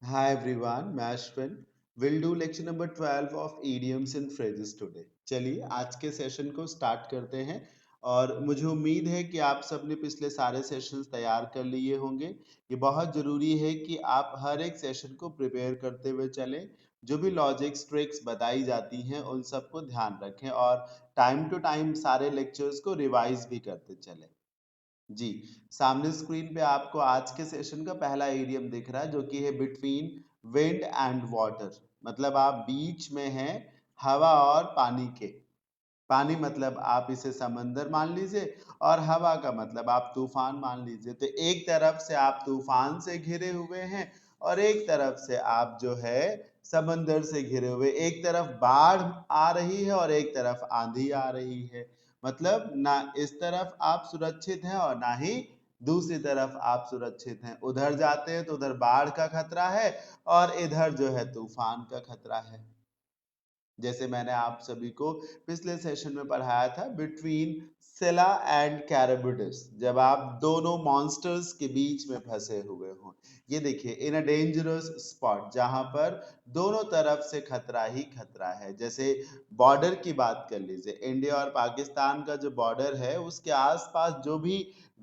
Hi everyone, मैं Ashwin will do lecture number 12 of idioms and phrases today। चलिए आज के सेशन को स्टार्ट करते हैं और मुझे उम्मीद है कि आप सबने पिछले सारे सेशंस तैयार कर लिए होंगे। ये बहुत ज़रूरी है कि आप हर एक सेशन को प्रिपेयर करते हुए चलें। जो भी लॉजिक्स ट्रिक्स बताई जाती हैं उन सबको ध्यान रखें और टाइम टू टाइम सारे लेक्चर्स को रिवाइज भी करते चलें। जी, सामने स्क्रीन पे आपको आज के सेशन का पहला एडियम दिख रहा है जो कि है बिटवीन विंड एंड वाटर। मतलब आप बीच में हैं हवा और पानी के। पानी मतलब आप इसे समंदर मान लीजिए और हवा का मतलब आप तूफान मान लीजिए। तो एक तरफ से आप तूफान से घिरे हुए हैं और एक तरफ से आप जो है समंदर से घिरे हुए। एक तरफ बाढ़ आ रही है और एक तरफ आंधी आ रही है। मतलब ना इस तरफ आप सुरक्षित हैं और ना ही दूसरी तरफ आप सुरक्षित हैं। उधर जाते हैं तो उधर बाढ़ का खतरा है और इधर जो है तूफान का खतरा है। जैसे मैंने आप सभी को पिछले सेशन में पढ़ाया था बिटवीन सेला एंड कैराबिडस, जब आप दोनों मॉन्स्टर्स के बीच में फंसे हुए हों। ये देखिए इन अ डेंजरस स्पॉट, जहां पर दोनों तरफ से खतरा ही खतरा है। जैसे बॉर्डर की बात कर लीजिए, इंडिया और पाकिस्तान का जो बॉर्डर है उसके आसपास जो भी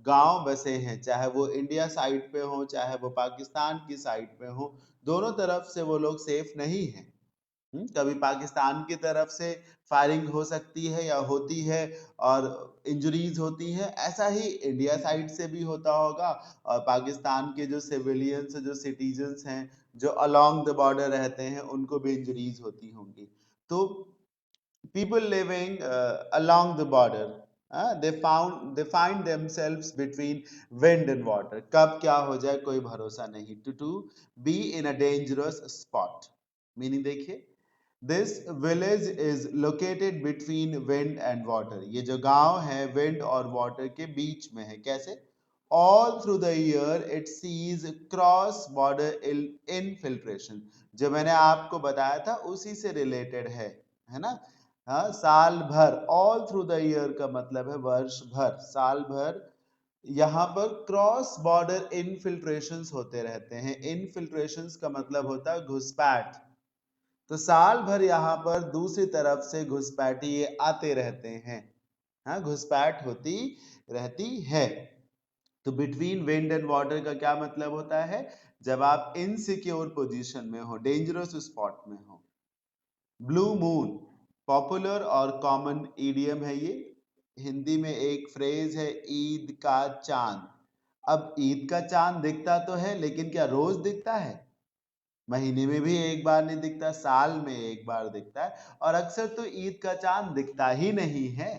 गांव बसे हैं, चाहे वो इंडिया साइड पे हो चाहे वो पाकिस्तान की साइड पे हो, दोनों तरफ से वो लोग सेफ नहीं हैं। कभी पाकिस्तान की तरफ से फायरिंग हो सकती है या होती है और इंजरीज होती हैं। ऐसा ही इंडिया साइड से भी होता होगा और पाकिस्तान के जो सिविलियंस जो सिटीजन्स हैं जो अलोंग द बॉर्डर रहते हैं उनको भी इंजरीज होती होंगी। तो people living along the border, they find themselves between wind and water। कब क्या हो जाए कोई भरोसा नहीं। to be in a dangerous spot meaning देखिए, this village is located between wind and water. ये जो गांव है विंड और वाटर के बीच में है। कैसे? All through the year it sees cross border infiltration. जो मैंने आपको बताया था उसी से रिलेटेड है ना। हाँ, साल भर, ऑल थ्रू द ईयर का मतलब है वर्ष भर, साल भर यहाँ पर क्रॉस बॉर्डर इनफिल्ट्रेशंस होते रहते हैं। इनफिल्ट्रेशंस का मतलब होता है घुसपैठ। तो साल भर यहाँ पर दूसरी तरफ से घुसपैठिए आते रहते हैं। हाँ, घुसपैठ होती रहती है। तो बिटवीन विंड एंड वाटर का क्या मतलब होता है? जब आप इनसिक्योर पोजीशन में हो, डेंजरस स्पॉट में हो। ब्लू मून पॉपुलर और कॉमन ईडियम है ये। हिंदी में एक फ्रेज है ईद का चांद। अब ईद का चांद दिखता तो है लेकिन क्या रोज दिखता है? महीने में भी एक बार नहीं दिखता, साल में एक बार दिखता है और अक्सर तो ईद का चांद दिखता ही नहीं है।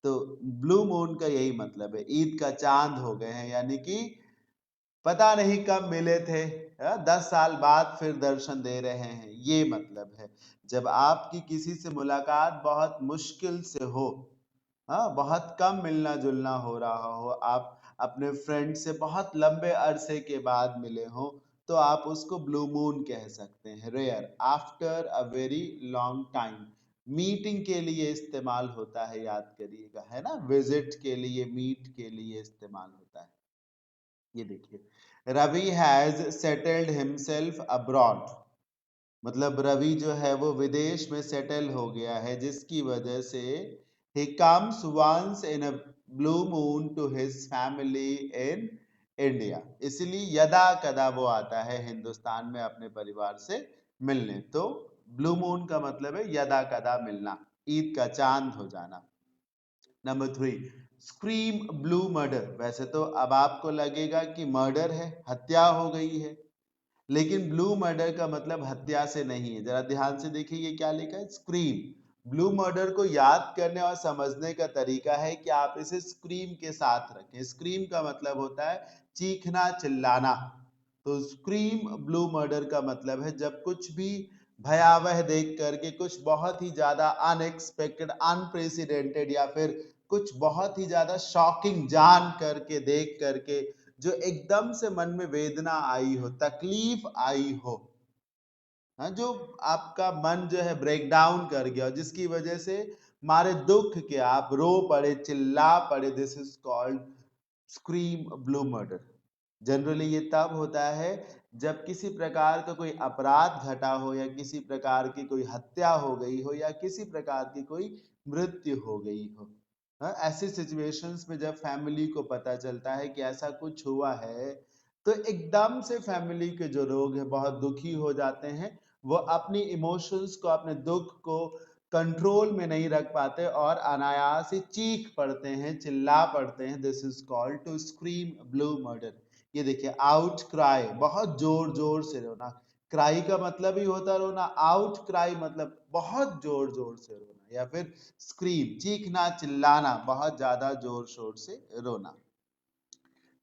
तो ब्लू मून का यही मतलब है, ईद का चांद हो गए हैं, यानी कि पता नहीं कब मिले थे, 10 साल बाद फिर दर्शन दे रहे हैं, ये मतलब है। जब आपकी किसी से मुलाकात बहुत मुश्किल से हो, हाँ, बहुत कम मिलना जुलना हो रहा हो, आप अपने फ्रेंड से बहुत लंबे अरसे के बाद मिले हो, तो आप उसको ब्लू मून कह सकते हैं। Rare, after a very long time. Meeting के लिए इस्तेमाल होता है, याद करिएगा, है ना। विजिट के लिए, मीट के लिए इस्तेमाल होता है। ये देखिए, Ravi has settled himself abroad. मतलब रवि जो है वो विदेश में सेटल हो गया है, जिसकी वजह से he comes once in a blue moon to his family in India। इसलिए यदा कदा वो आता है हिंदुस्तान में अपने परिवार से मिलने। तो ब्लू मून का मतलब है यदा कदा मिलना, ईद का चांद हो जाना। Number 3, scream blue murder. वैसे तो अब आपको लगेगा कि मर्डर है, हत्या हो गई है, लेकिन ब्लू मर्डर का मतलब हत्या से नहीं है। जरा ध्यान से देखिए ये क्या लिखा है, स्क्रीम। ब्लू मर्डर को याद करने और समझने का तरीका है कि आप इसे स्क्रीम के साथ रखें। स्क्रीम का मतलब होता है चीखना, चिल्लाना। तो स्क्रीम ब्लू मर्डर का मतलब है जब कुछ भी भयावह देख करके, कुछ बहुत ही ज्यादा अनएक्सपेक्टेड, अनप्रेसिडेंटेड या फिर कुछ बहुत ही ज्यादा शॉकिंग जान करके, देख करके जो एकदम से मन में वेदना आई हो, तकलीफ आई हो, हाँ, जो आपका मन जो है ब्रेक डाउन कर गया, जिसकी वजह से मारे दुख के आप रो पड़े, चिल्ला पड़े, this is called scream blue murder. Generally ये तब होता है जब किसी प्रकार का कोई अपराध घटा हो या किसी प्रकार की कोई हत्या हो गई हो या किसी प्रकार की कोई मृत्यु हो गई हो। हाँ, ऐसी सिचुएशंस में जब फैमिली को पता चलता है कि ऐसा कुछ हुआ है, तो एकदम से फैमिली के जो लोग हैं बहुत दुखी हो जाते हैं। वो अपनी इमोशंस को, अपने दुख को कंट्रोल में नहीं रख पाते और अनायास ही चीख पड़ते हैं, चिल्ला पड़ते हैं। This is called to scream blue murder. ये देखिए, आउट क्राई, बहुत जोर जोर से रोना। क्राई का मतलब ही होता है रोना, आउट क्राई मतलब बहुत जोर जोर से रोना, या फिर स्क्रीम, चीखना, चिल्लाना, बहुत ज्यादा जोर शोर से रोना।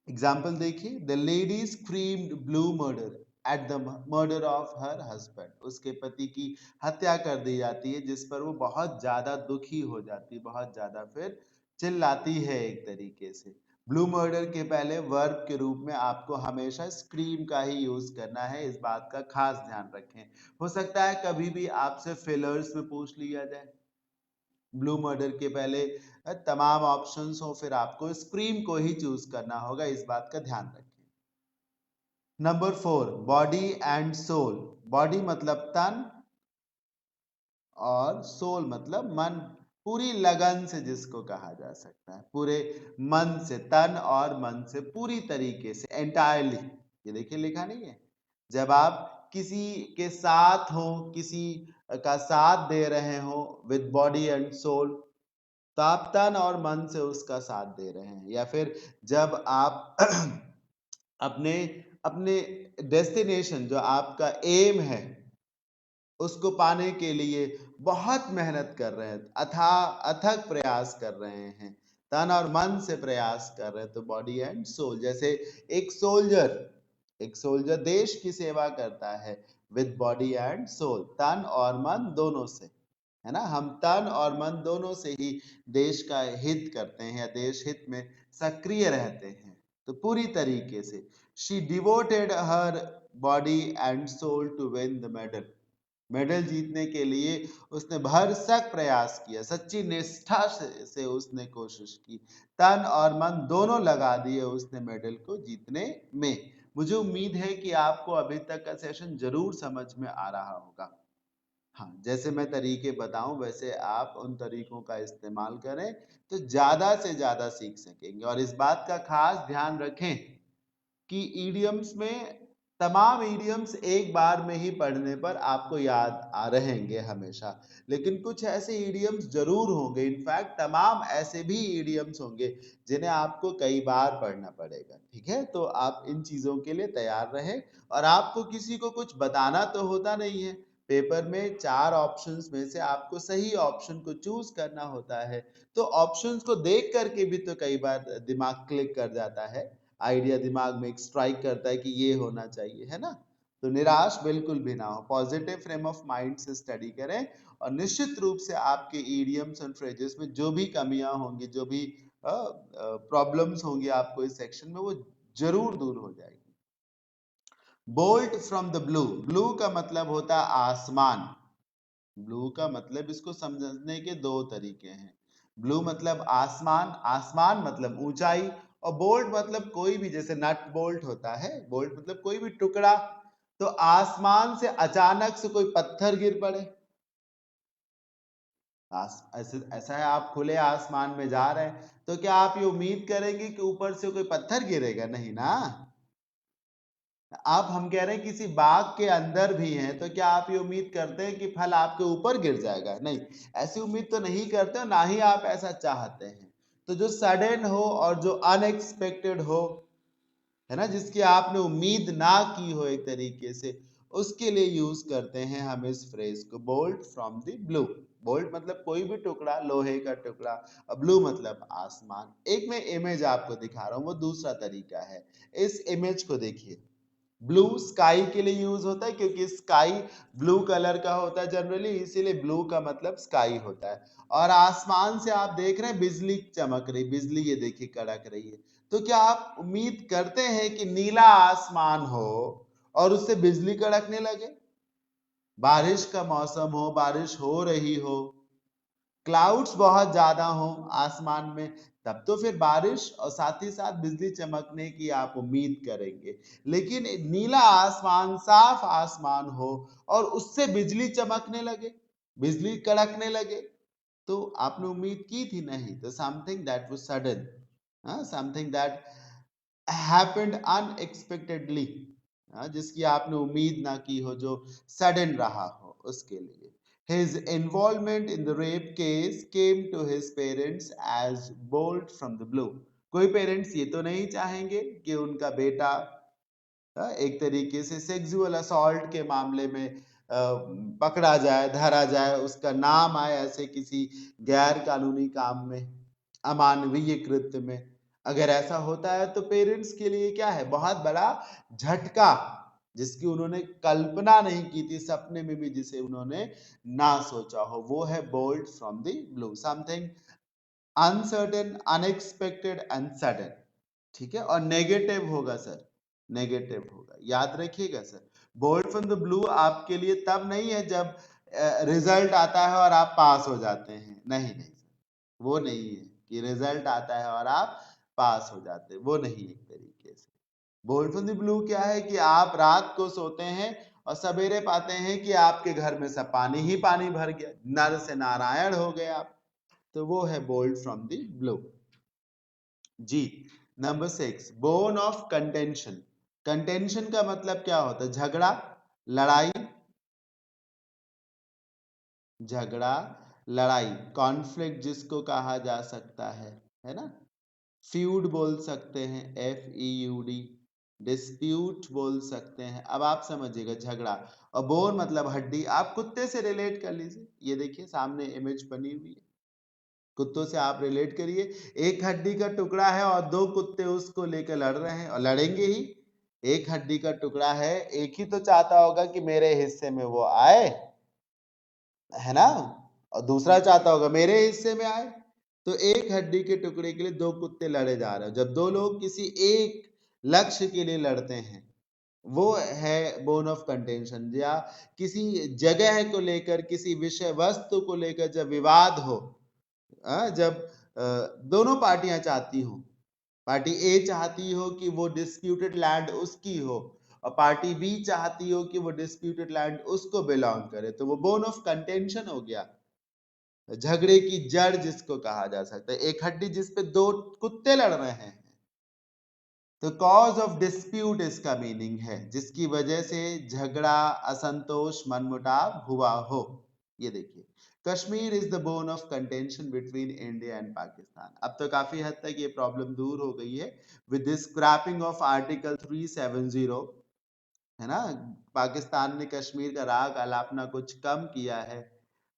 एग्जाम्पल देखिए, the lady screamed blue murder at the murder of her husband. उसके पति की हत्या कर दी जाती है, जिस पर वो बहुत ज्यादा दुखी हो जाती है, बहुत ज्यादा फिर चिल्लाती है एक तरीके से। ब्लू मर्डर के पहले वर्ब के रूप में आपको हमेशा स्क्रीम का ही यूज करना है, इस बात का खास ध्यान रखें। हो सकता है कभी भी आपसे फिलर्स में पूछ लिया जाए, ब्लू मर्डर के पहले तमाम ऑप्शंस हो, फिर आपको स्क्रीम को ही चूज करना होगा, इस बात का ध्यान रखें। Number 4, body and soul. Body मतलब तन और सोल मतलब मन, पूरी लगन से जिसको कहा जा सकता है, पूरे मन से, तन और मन से, पूरी तरीके से, एंटायरली। ये देखिए लिखा नहीं है, जब आप किसी के साथ हो, किसी का साथ दे रहे हो विद बॉडी एंड सोल, तो आप तन और मन से उसका साथ दे रहे हैं। या फिर जब आप अपने अपने डेस्टिनेशन, जो आपका एम है, उसको पाने के लिए बहुत मेहनत कर रहे हैं, अथक प्रयास कर रहे हैं, तन और मन से प्रयास कर रहे हैं, तो बॉडी एंड सोल। जैसे एक सोल्जर, एक सोल्जर देश की सेवा करता है विद बॉडी एंड सोल, तन और मन दोनों से, है ना। हम तन और मन दोनों से ही देश का हित करते हैं या देश हित में सक्रिय रहते हैं, तो पूरी तरीके से। She devoted her body and soul to win the medal. Medal जीतने के लिए उसने भरसक प्रयास किया, सच्ची निष्ठा से उसने कोशिश की, तन और मन दोनों लगा दिए उसने मेडल को जीतने में। मुझे उम्मीद है कि आपको अभी तक का सेशन जरूर समझ में आ रहा होगा। हाँ, जैसे मैं तरीके बताऊं वैसे आप उन तरीकों का इस्तेमाल करें तो ज्यादा से ज्यादा सीख सकेंगे। और इस बात का खास ध्यान रखें कि ईडियम्स में, तमाम ईडियम्स एक बार में ही पढ़ने पर आपको याद आ रहेंगे हमेशा, लेकिन कुछ ऐसे ईडियम्स जरूर होंगे, इनफैक्ट तमाम ऐसे भी ईडियम्स होंगे जिन्हें आपको कई बार पढ़ना पड़ेगा। ठीक है, तो आप इन चीजों के लिए तैयार रहें। और आपको किसी को कुछ बताना तो होता नहीं है, पेपर में 4 ऑप्शंस में से आपको सही ऑप्शन को चूज करना होता है। तो ऑप्शंस को देख करके भी तो कई बार दिमाग क्लिक कर जाता है, आइडिया दिमाग में एक स्ट्राइक करता है कि ये होना चाहिए, है ना। तो निराश बिल्कुल भी ना हो, पॉजिटिव फ्रेम ऑफ माइंड से स्टडी करें, और निश्चित रूप से आपके इडियम्स एंड फ्रेजेस में जो भी कमियां होंगी, जो भी प्रॉब्लम्स होंगी आपको इस सेक्शन में, वो जरूर दूर हो जाएगी। Bolt from the blue, blue का मतलब होता है आसमान। ब्लू का मतलब, इसको समझने के दो तरीके हैं। ब्लू मतलब आसमान, आसमान मतलब ऊंचाई, और बोल्ट मतलब कोई भी, जैसे नट बोल्ट होता है, बोल्ट मतलब कोई भी टुकड़ा। तो आसमान से अचानक से कोई पत्थर गिर पड़े, ऐसे ऐसा है, आप खुले आसमान में जा रहे हैं, तो क्या आप ये उम्मीद करेंगे कि ऊपर से कोई पत्थर गिरेगा? नहीं ना। आप, हम कह रहे हैं किसी बाग के अंदर भी हैं, तो क्या आप ये उम्मीद करते हैं कि फल आपके ऊपर गिर जाएगा? नहीं, ऐसी उम्मीद तो नहीं करते, ना ही आप ऐसा चाहते हैं। तो जो सडन हो और जो अनएक्सपेक्टेड हो, है ना, जिसकी आपने उम्मीद ना की हो एक तरीके से, उसके लिए यूज करते हैं हम इस फ्रेज को, bolt from the blue. Bolt मतलब कोई भी टुकड़ा, लोहे का टुकड़ा, और ब्लू मतलब आसमान। एक मैं इमेज आपको दिखा रहा हूं, वो दूसरा तरीका है। इस इमेज को देखिए, ब्लू स्काई के लिए यूज होता है, क्योंकि स्काई ब्लू कलर का होता है जनरली, इसीलिए ब्लू का मतलब स्काई होता है। और आसमान से आप देख रहे हैं बिजली चमक रही, बिजली ये देखिए कड़क रही है। तो क्या आप उम्मीद करते हैं कि नीला आसमान हो और उससे बिजली कड़कने लगे? बारिश का मौसम हो, बारिश हो रही हो, क्लाउड्स बहुत ज्यादा हो आसमान में, तब तो फिर बारिश और साथ ही साथ बिजली चमकने की आप उम्मीद करेंगे। लेकिन नीला आसमान, साफ आसमान हो और उससे बिजली चमकने लगे, बिजली कड़कने लगे, तो आपने उम्मीद की थी नहीं। तो something that was sudden, something that happened unexpectedly, जिसकी आपने उम्मीद ना की हो, जो सडन रहा हो, उसके लिए। His involvement in the rape case came to his parents as bolt from the blue. कोई पेरेंट्स ये तो नहीं चाहेंगे कि उनका बेटा एक तरीके से सेक्सुअल असॉल्ट के मामले में पकड़ा जाए, धरा जाए, उसका नाम आए ऐसे किसी गैर कानूनी काम में, अमानवीय कृत्य में। अगर ऐसा होता है तो पेरेंट्स के लिए क्या है, बहुत बड़ा झटका, जिसकी उन्होंने कल्पना नहीं की थी, सपने में भी जिसे उन्होंने ना सोचा हो। वो है bolt from the blue, something uncertain, unexpected and sudden. ठीक है, और नेगेटिव होगा सर, नेगेटिव होगा, याद रखिएगा sir. Bolt from the blue आपके लिए तब नहीं है जब रिजल्ट आता है और आप पास हो जाते हैं, नहीं नहीं सर, वो नहीं है कि रिजल्ट आता है और आप पास हो जाते हैं, वो नहीं। एक तरीके से बोल्ट फ्रॉम द ब्लू क्या है कि आप रात को सोते हैं और सवेरे पाते हैं कि आपके घर में सब पानी ही पानी भर गया, नर से नारायण हो गए आप। तो वो है बोल्ट फ्रॉम द ब्लू। जी, number 6, bone of contention. Contention का मतलब क्या होता है, झगड़ा, लड़ाई, झगड़ा, लड़ाई, कॉन्फ्लिक्ट जिसको कहा जा सकता है ना। फ्यूड बोल सकते हैं, FEUD, डिस्प्यूट बोल सकते हैं। अब आप समझिएगा, झगड़ा, और बोन मतलब हड्डी। आप कुत्ते से रिलेट कर लीजिए, ये देखिए सामने इमेज बनी हुई है, कुत्तों से आप रिलेट करिए। एक हड्डी का टुकड़ा है और दो कुत्ते उसको लेकर लड़ रहे हैं, और लड़ेंगे ही। एक हड्डी का टुकड़ा है, एक ही तो चाहता होगा कि मेरे हिस्से में वो आए, है ना, और दूसरा चाहता होगा मेरे हिस्से में आए। तो एक हड्डी के टुकड़े के लिए दो कुत्ते लड़े जा रहे हैं। जब दो लोग किसी एक लक्ष्य के लिए लड़ते हैं, वो है बोन ऑफ कंटेंशन। या किसी जगह को लेकर, किसी विषय वस्तु को लेकर जब विवाद हो, जब दोनों पार्टियां चाहती हो, पार्टी ए चाहती हो कि वो डिस्प्यूटेड लैंड उसकी हो और पार्टी बी चाहती हो कि वो डिस्प्यूटेड लैंड उसको बिलोंग करे, तो वो बोन ऑफ कंटेंशन हो गया, झगड़े की जड़ जिसको कहा जा सकता है। एक हड्डी जिसपे दो कुत्ते लड़ रहे हैं, तो कॉज ऑफ डिस्प्यूट इसका मीनिंग है, जिसकी वजह से झगड़ा, असंतोष, मनमुटाव हुआ हो। ये देखिए, Kashmir is the bone of contention between India and Pakistan. अब तो काफी हद तक ये प्रॉब्लम दूर हो गई है with the scrapping of article 370, है ना। पाकिस्तान ने कश्मीर का राग अलापना कुछ कम किया है।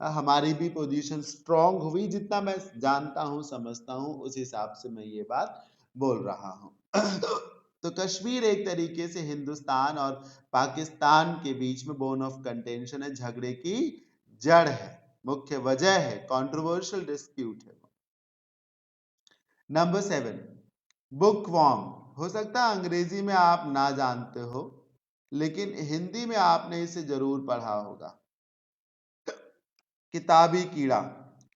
हमारी भी पोजीशन स्ट्रांग हुई, जितना मैं जानता हूं, समझता हूं, उस हिसाब से मैं ये बात बोल रहा हूं। तो कश्मीर एक तरीके से हिंदुस्तान और पाकिस्तान के बीच में बोन ऑफ कंटेंशन है, झगड़े की जड़ है, मुख्य वजह है, कंट्रोवर्शियल डिस्प्यूट है। Number 7, bookworm. हो सकता है अंग्रेजी में आप ना जानते हो, लेकिन हिंदी में आपने इसे जरूर पढ़ा होगा, किताबी कीड़ा।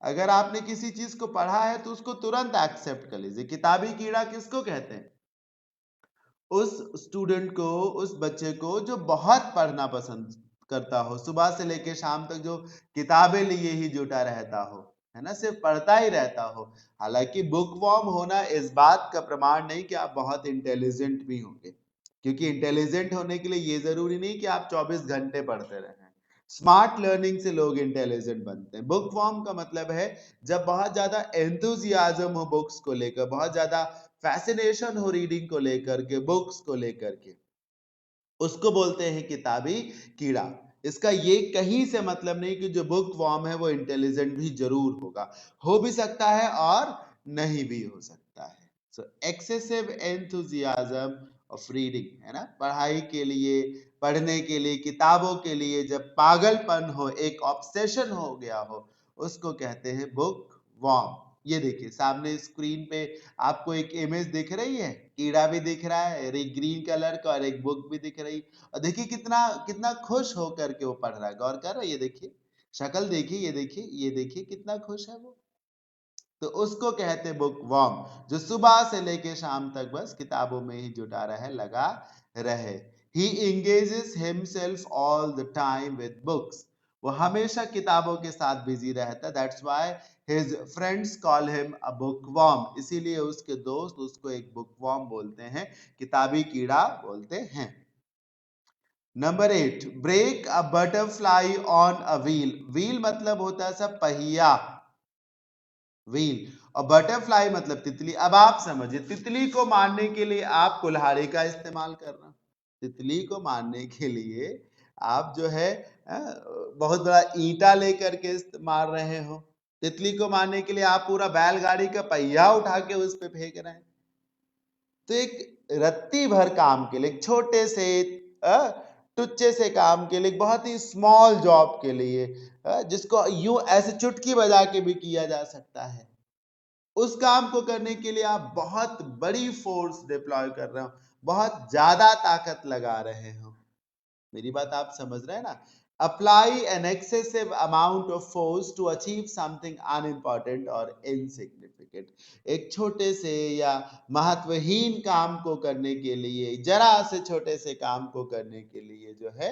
अगर आपने किसी चीज को पढ़ा है तो उसको तुरंत एक्सेप्ट कर लीजिए। किताबी कीड़ा किसको कहते हैं, उस स्टूडेंट को, उस बच्चे को जो बहुत पढ़ना पसंद करता हो, सुबह से लेकर शाम तक जो किताबें लिए ही जुटा रहता हो, है ना, सिर्फ पढ़ता ही रहता हो। हालांकि बुक वॉर्म होना इस बात का प्रमाण नहीं कि आप बहुत इंटेलिजेंट भी होंगे, क्योंकि इंटेलिजेंट होने के लिए ये जरूरी नहीं कि आप 24 घंटे पढ़ते रहें। स्मार्ट लर्निंग से लोग इंटेलिजेंट बनते हैं। बुक वॉर्म का मतलब है जब बहुत ज्यादा एंथुजियाज्म हो बुक्स को लेकर, बहुत ज्यादा फैसिनेशन हो रीडिंग को लेकर के, बुक्स को लेकर के, उसको बोलते हैं किताबी कीड़ा। इसका ये कहीं से मतलब नहीं कि जो बुक वॉर्म है वो इंटेलिजेंट भी जरूर होगा, हो भी सकता है और नहीं भी हो सकता है। सो एक्सेसिव एंथुजियाज्म ऑफ रीडिंग, है ना, पढ़ाई के लिए, पढ़ने के लिए, किताबों के लिए जब पागलपन हो, एक ऑब्सेशन हो गया हो, उसको कहते हैं बुक वॉर्म। ये देखिए सामने स्क्रीन पे आपको एक इमेज दिख रही है, कीड़ा भी दिख रहा है, एक ग्रीन कलर का, और एक बुक भी दिख रही, और देखिए कितना कितना खुश होकर के वो पढ़ रहा है, गौर कर रहे हैं, ये देखिए शक्ल देखिए, ये देखिए कितना खुश है वो। तो उसको कहते बुक वर्म, जो सुबह से लेके शाम तक बस किताबों में ही जुटा रहे, लगा रहे। ही engages himself all the time with books, वो हमेशा किताबों के साथ बिजी रहता। That's why his friends call him a bookworm, इसीलिए उसके दोस्त उसको एक बुकवर्म बोलते हैं, किताबी कीड़ा बोलते हैं। Number 8, break a butterfly on a wheel. Wheel मतलब होता है सब पहिया, व्हील, और बटरफ्लाई मतलब तितली। अब आप समझिए, तितली को मारने के लिए आप कुल्हाड़ी का इस्तेमाल कर रहे हो, तितली को मारने के लिए आप जो है बहुत बड़ा ईंटा लेकर के मार रहे हो, तितली को मारने के लिए आप पूरा बैलगाड़ी का पहिया उठा के उस पे फेंक रहे हैं। तो एक रत्ती भर काम के लिए, एक छोटे से टुच्चे से काम के लिए, बहुत ही स्मॉल जॉब के लिए, जिसको यूं ऐसे चुटकी बजा के भी किया जा सकता है, उस काम को करने के लिए आप बहुत बड़ी फोर्स डिप्लॉय कर रहे हो, बहुत ज्यादा ताकत लगा रहे हो। मेरी बात आप समझ रहे हैं ना? Apply an excessive amount of force to achieve something unimportant और इनसिग्निफिकेंट, एक छोटे से या महत्वहीन काम को करने के लिए, जरा से छोटे से काम को करने के लिए जो है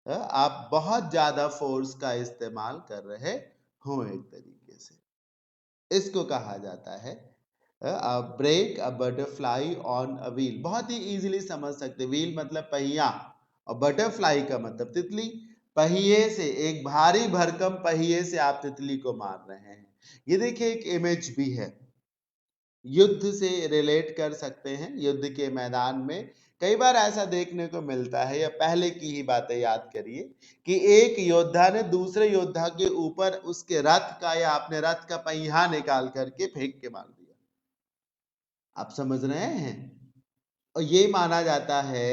आप बहुत ज्यादा फोर्स का इस्तेमाल कर रहे हो एक तरीके से। इसको कहा जाता है break a butterfly on a wheel. बहुत ही इजीली समझ सकते, व्हील मतलब पहिया और बटरफ्लाई का मतलब तितली। पहिए से, एक भारी भरकम पहिए से आप तितली को मार रहे हैं। ये देखिए एक इमेज भी है, युद्ध से रिलेट कर सकते हैं। युद्ध के मैदान में कई बार ऐसा देखने को मिलता है, या पहले की ही बातें याद करिए कि एक योद्धा ने दूसरे योद्धा के ऊपर उसके रथ का या अपने रथ का पहिया निकाल करके फेंक के मार दिया। आप समझ रहे हैं? और ये माना जाता है,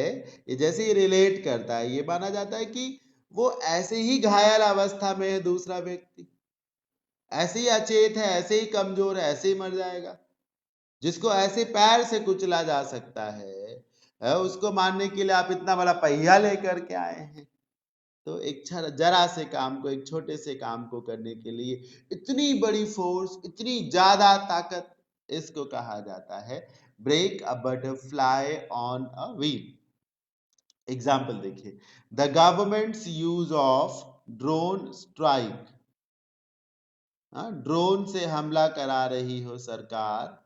ये जैसे ही रिलेट करता है, ये माना जाता है कि वो ऐसे ही घायल अवस्था में है दूसरा व्यक्ति, ऐसे ही अचेत है, ऐसे ही कमजोर है, ऐसे ही मर जाएगा। जिसको ऐसे पैर से कुचला जा सकता है, उसको मारने के लिए आप इतना बड़ा पहिया लेकर के आए हैं। तो एक जरा से काम को, एक छोटे से काम को करने के लिए इतनी बड़ी फोर्स, इतनी ज्यादा ताकत, इसको कहा जाता है break a butterfly on a wheel. Example देखिए, the government's use of drone strike, drone से हमला करा रही हो सरकार,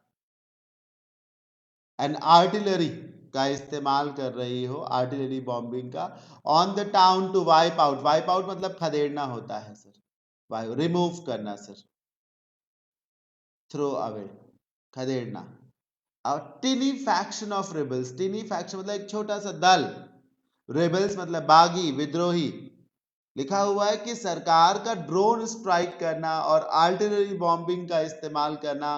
एंड आर्टिलरी का इस्तेमाल कर रही हो, आर्टिलरी बॉम्बिंग का, on the town to wipe out. Wipe out मतलब खदेड़ना होता है सर, वाइप रिमूव करना सर, थ्रो अवे, खदेड़ना। और tiny faction of rebels, tiny faction मतलब एक छोटा सा दल, रेबल्स मतलब बागी, विद्रोही। लिखा हुआ है कि सरकार का ड्रोन स्ट्राइक करना और आर्टिलरी बॉम्बिंग का इस्तेमाल करना,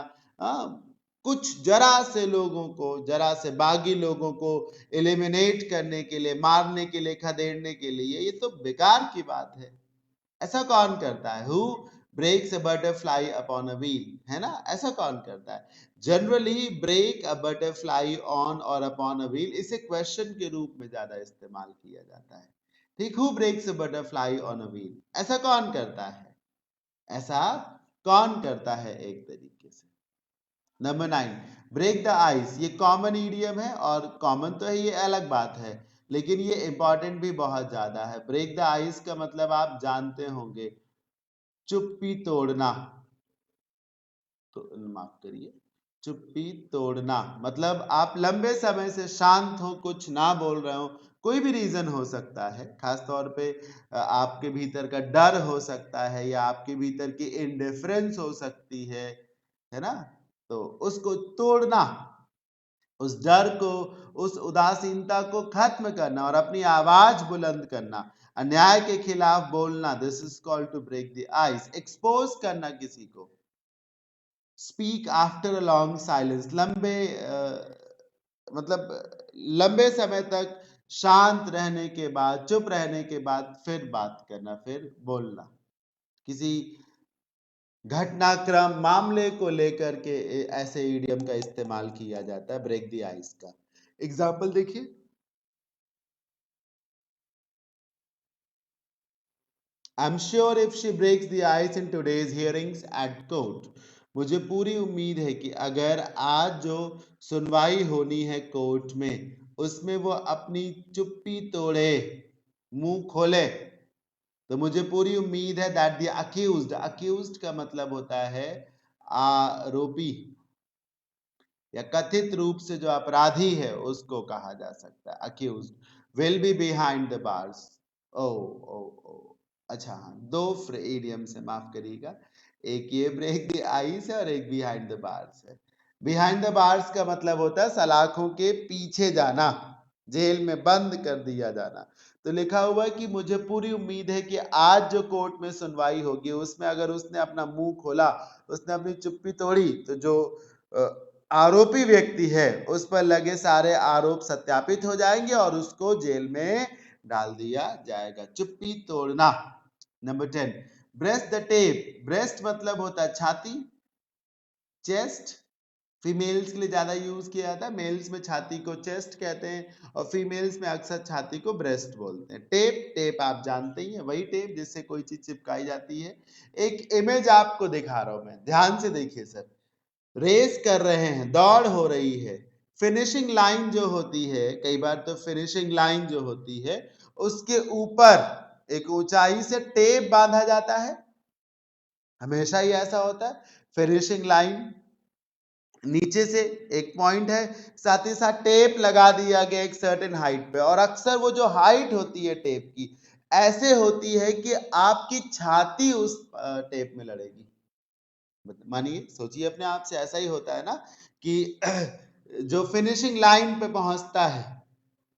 कुछ जरा से लोगों को, जरा से बागी लोगों को एलिमिनेट करने के लिए, मारने के लिए, खदेड़ने के लिए, ये तो बेकार की बात है। ऐसा कौन करता है? Who breaks a butterfly upon a wheel, है ना? ऐसा कौन करता है? Generally break a butterfly on और अपॉन अ व्हील, इसे क्वेश्चन के रूप में ज्यादा इस्तेमाल किया जाता है। ठीक, who breaks a butterfly on a wheel, ऐसा कौन करता है? ऐसा कौन करता है एक तरीके से। Number 9, break the ice. ये कॉमन ईडियम है, और कॉमन तो है, ये अलग बात है, लेकिन ये इंपॉर्टेंट भी बहुत ज्यादा है। ब्रेक द आइस का मतलब आप जानते होंगे, चुप्पी तोड़ना। तो माफ करिए, चुप्पी तोड़ना मतलब आप लंबे समय से शांत हो, कुछ ना बोल रहे हो, कोई भी रीजन हो सकता है, खास तौर पे आपके भीतर का डर हो सकता है, या आपके भीतर की इंडिफरेंस हो सकती है ना? तो उसको तोड़ना, उस डर को, उस उदासीनता को खत्म करना और अपनी आवाज बुलंद करना, अन्याय के खिलाफ बोलना, this is called to break the ice. Expose करना किसी को, speak after a long silence, मतलब लंबे समय तक शांत रहने के बाद, चुप रहने के बाद फिर बात करना, फिर बोलना, किसी घटनाक्रम, मामले को लेकर के ऐसे ईडियम का इस्तेमाल किया जाता है ब्रेक द आइस का। एग्जाम्पल देखिए, I'm sure if she breaks the ice in today's hearings at court, मुझे पूरी उम्मीद है कि अगर आज जो सुनवाई होनी है कोर्ट में उसमें वो अपनी चुप्पी तोड़े, मुंह खोले, तो मुझे पूरी उम्मीद है दैट द अक्यूज्ड का मतलब होता है आरोपी या कथित रूप से जो अपराधी है उसको कहा जा सकता है accused, will be behind the bars. ओ ओ ओ अच्छा, हाँ, दो इडियम्स है, माफ करिएगा, एक ये ब्रेक द आइस है और एक बिहाइंड द बार्स है। बिहाइंड द बार्स का मतलब होता है सलाखों के पीछे जाना, जेल में बंद कर दिया जाना। तो लिखा हुआ है कि मुझे पूरी उम्मीद है कि आज जो कोर्ट में सुनवाई होगी उसमें अगर उसने अपना मुंह खोला, उसने अपनी चुप्पी तोड़ी, तो जो आरोपी व्यक्ति है उस पर लगे सारे आरोप सत्यापित हो जाएंगे और उसको जेल में डाल दिया जाएगा। चुप्पी तोड़ना। Number 10, breast the tape. Breast मतलब होता है छाती, चेस्ट। फीमेल्स के लिए ज्यादा यूज किया जाता है, मेल्स में छाती को चेस्ट कहते हैं और फीमेल्स में अक्सर छाती को ब्रेस्ट बोलते हैं। टेप, टेप आप जानते ही हैं, वही टेप जिससे कोई चीज चिपकाई जाती है। एक इमेज आपको दिखा रहा हूं मैं, ध्यान से देखिए सर। रेस कर रहे हैं, दौड़ हो रही है, फिनिशिंग लाइन जो होती है, कई बार तो फिनिशिंग लाइन जो होती है उसके ऊपर एक ऊंचाई से टेप बांधा जाता है, हमेशा ही ऐसा होता है। फिनिशिंग लाइन नीचे से एक पॉइंट है, साथ ही साथ टेप लगा दिया गया एक सर्टेन हाइट पे, और अक्सर वो जो हाइट होती है टेप की ऐसे होती है कि आपकी छाती उस टेप में लड़ेगी। मानिए, सोचिए अपने आप से, ऐसा ही होता है ना कि जो फिनिशिंग लाइन पे पहुंचता है,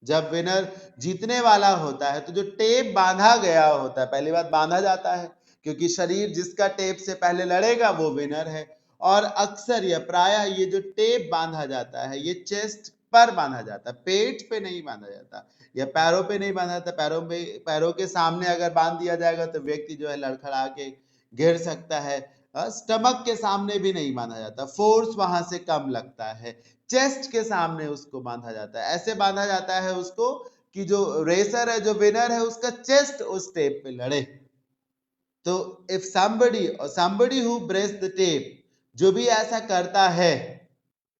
जब विनर जीतने वाला होता है, तो जो टेप बांधा गया होता है, पहली बात बांधा जाता है क्योंकि शरीर जिसका टेप से पहले लड़ेगा वो विनर है। और अक्सर या प्रायः ये जो टेप बांधा जाता है ये चेस्ट पर बांधा जाता है, पेट पे नहीं बांधा जाता या पैरों पे नहीं बांधा जाता। पैरों के सामने अगर बांध दिया जाएगा तो व्यक्ति जो है लड़खड़ा के गिर सकता है। स्टमक के सामने भी नहीं बांधा जाता, फोर्स वहां से कम लगता है। चेस्ट के सामने उसको बांधा जाता है, ऐसे बांधा जाता है उसको कि जो रेसर है, जो विनर है, उसका चेस्ट उस टेप पे लड़े। तो if somebody who breaks the tape, जो भी ऐसा करता है,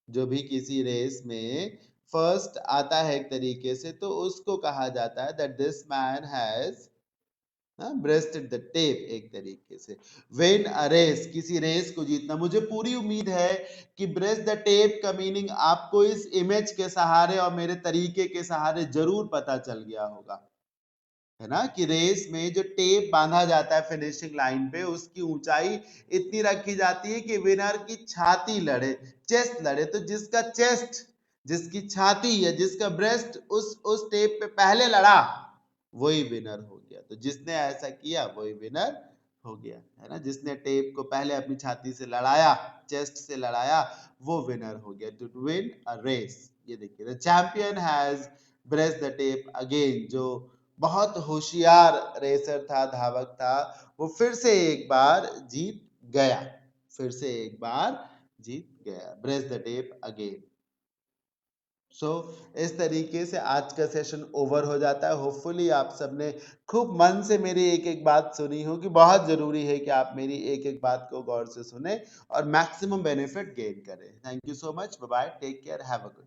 जो भी किसी रेस में फर्स्ट आता है एक तरीके से, तो उसको कहा जाता है that this man has rested the tape. एक तरीके से विन अ रेस, किसी रेस को जीतना। मुझे पूरी उम्मीद है कि ब्रेस्ट द टेप का मीनिंग आपको इस इमेज के सहारे और मेरे तरीके के सहारे जरूर पता चल गया होगा, है ना, कि रेस में जो टेप बांधा जाता है फिनिशिंग लाइन पे, उसकी ऊंचाई इतनी रखी जाती है कि विनर की छाती लड़े, चेस्ट लड़े। तो जिसका चेस्ट, जिसकी छाती या जिसका ब्रेस्ट उस टेप पे पहले लड़ा वही विनर हो गया। तो जिसने ऐसा किया वही विनर हो गया, है ना, जिसने टेप को पहले अपनी छाती से लड़ाया, चेस्ट से लड़ाया, वो विनर हो गया। टू विन अ रेस, ये देखिए, the champion has breast the tape again. जो बहुत होशियार रेसर था, धावक था, वो फिर से एक बार जीत गया, फिर से एक बार जीत गया। Breast the tape again. So इस तरीके से आज का सेशन ओवर हो जाता है। होपफुली आप सबने खूब मन से मेरी एक एक बात सुनी होगी। बहुत जरूरी है कि आप मेरी एक एक बात को गौर से सुने और मैक्सिमम बेनिफिट गेन करें। Thank you so much, bye bye, take care, have a good